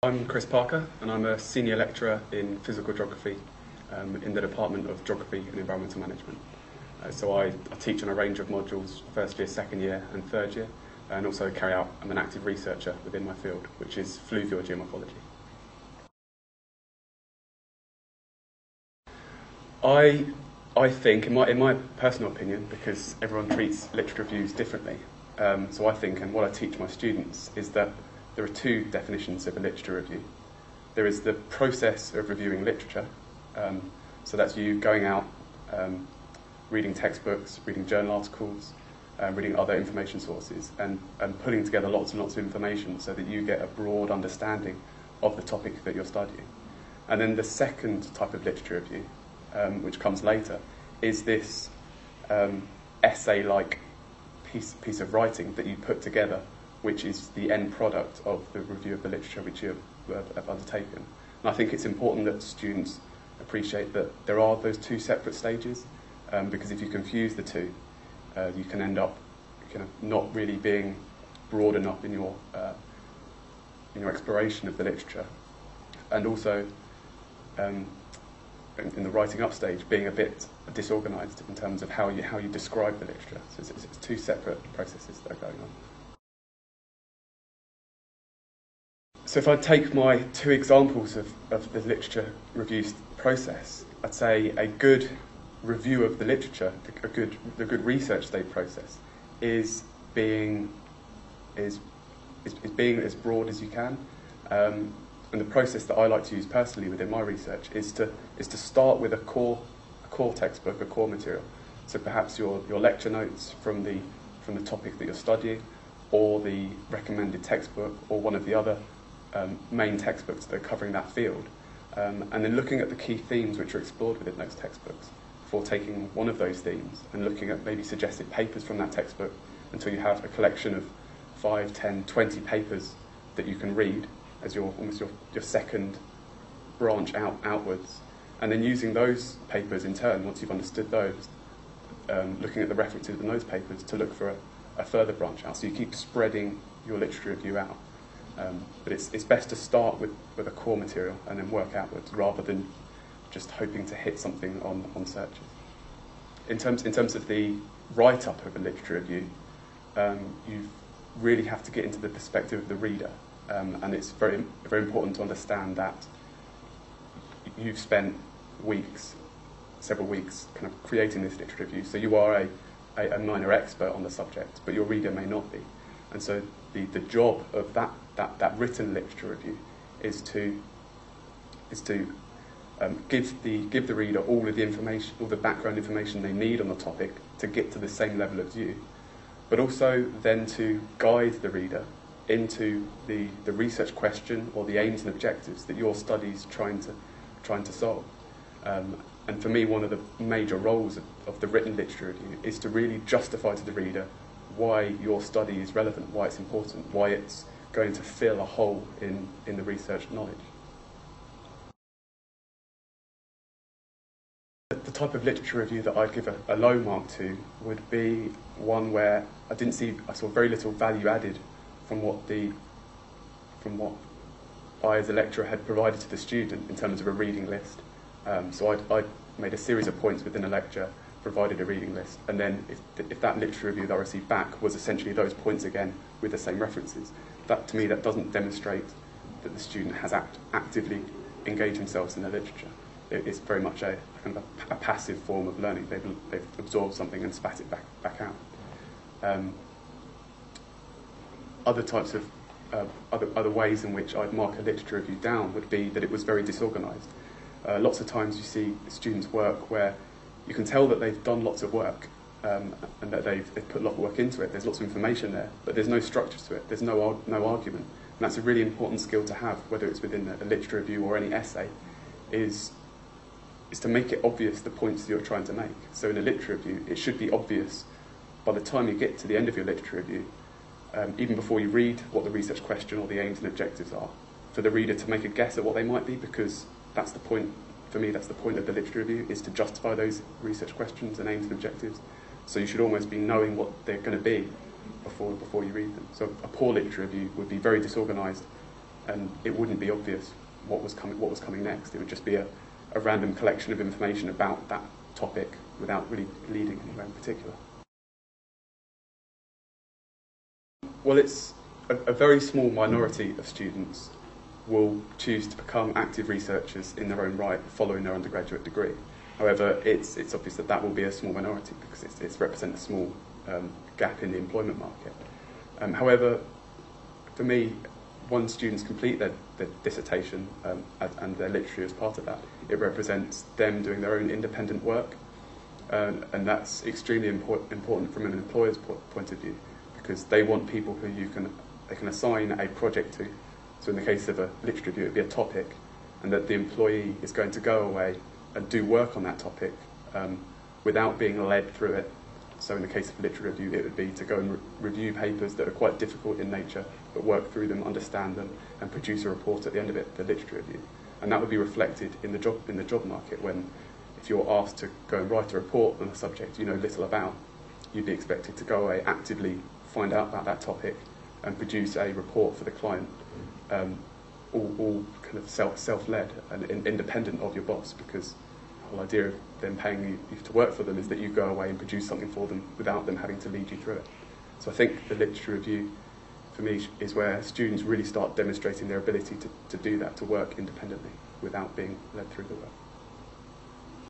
I'm Chris Parker, and I'm a senior lecturer in physical geography in the Department of Geography and Environmental Management. So I teach on a range of modules, first year, second year and third year, and also carry out, I'm an active researcher within my field, which is fluvial geomorphology. I think, in my personal opinion, because everyone treats literature reviews differently, so I think, and what I teach my students, is that there are two definitions of a literature review. There is the process of reviewing literature, so that's you going out, reading textbooks, reading journal articles, reading other information sources, and putting together lots and lots of information so that you get a broad understanding of the topic that you're studying. And then the second type of literature review, which comes later, is this essay-like piece of writing that you put together, which is the end product of the review of the literature which you have undertaken. And I think it's important that students appreciate that there are those two separate stages, because if you confuse the two, you can end up kind of not really being broad enough in your exploration of the literature, and also in the writing up stage being a bit disorganised in terms of how you describe the literature. So it's two separate processes that are going on. So if I take my two examples of the literature review process, I'd say a good review of the literature, the good research stage process, is being as broad as you can. And the process that I like to use personally within my research is to start with a core textbook, a core material. So perhaps your lecture notes from the topic that you're studying, or the recommended textbook, or one of the other main textbooks that are covering that field, and then looking at the key themes which are explored within those textbooks, before taking one of those themes and looking at maybe suggested papers from that textbook until you have a collection of 5, 10, 20 papers that you can read as almost your second branch outwards, and then using those papers in turn, once you've understood those, looking at the references in those papers to look for a further branch out. So you keep spreading your literature review out. But it's best to start with a core material and then work outwards, rather than just hoping to hit something on searches. In terms of the write-up of a literature review, you really have to get into the perspective of the reader, and it's very, very important to understand that you've spent several weeks kind of creating this literature review, so you are a minor expert on the subject, but your reader may not be. And so the job of that written literature review is to give the reader all of the information, all the background information they need on the topic to get to the same level as you, but also then to guide the reader into the research question or the aims and objectives that your study's trying to solve. And for me, one of the major roles of the written literature review is to really justify to the reader why your study is relevant, why it's important, why it's going to fill a hole in the research knowledge. The type of literature review that I'd give a low mark to would be one where I saw very little value added from what I as a lecturer had provided to the student in terms of a reading list. So I made a series of points within a lecture, provided a reading list, and then if that literature review that I received back was essentially those points again with the same references, to me that doesn't demonstrate that the student has actively engaged themselves in the literature. It's very much a kind of a passive form of learning. They've absorbed something and spat it back out. Other types of other ways in which I'd mark a literature review down would be that it was very disorganised. Lots of times you see students' work where you can tell that they've done lots of work, and that they've put a lot of work into it. There's lots of information there, but there's no structure to it. There's no argument. And that's a really important skill to have, whether it's within a literature review or any essay, is to make it obvious the points that you're trying to make. So in a literature review, it should be obvious by the time you get to the end of your literature review, even before you read what the research question or the aims and objectives are, for the reader to make a guess at what they might be, because that's the point. For me, that's the point of the literature review, is to justify those research questions and aims and objectives. So you should almost be knowing what they're going to be before you read them. So a poor literature review would be very disorganised, and it wouldn't be obvious what was coming next. It would just be a random collection of information about that topic without really leading anywhere in particular. Well, it's a very small minority of students will choose to become active researchers in their own right following their undergraduate degree. However, it's obvious that that will be a small minority because it represents a small gap in the employment market. However, for me, once students complete their dissertation and their literature as part of that, it represents them doing their own independent work, and that's extremely important from an employer's point of view, because they want people who they can assign a project to. So in the case of a literature review, it would be a topic, and that the employee is going to go away and do work on that topic without being led through it. So in the case of a literature review, it would be to go and review papers that are quite difficult in nature, but work through them, understand them, and produce a report at the end of it, the literature review. And that would be reflected in the job market when, if you're asked to go and write a report on a subject you know little about, you'd be expected to go away, actively find out about that topic, and produce a report for the client, all kind of self-led and independent of your boss, because the whole idea of them paying you to work for them is that you go away and produce something for them without them having to lead you through it. So I think the literature review, for me, is where students really start demonstrating their ability to do that, to work independently without being led through the work.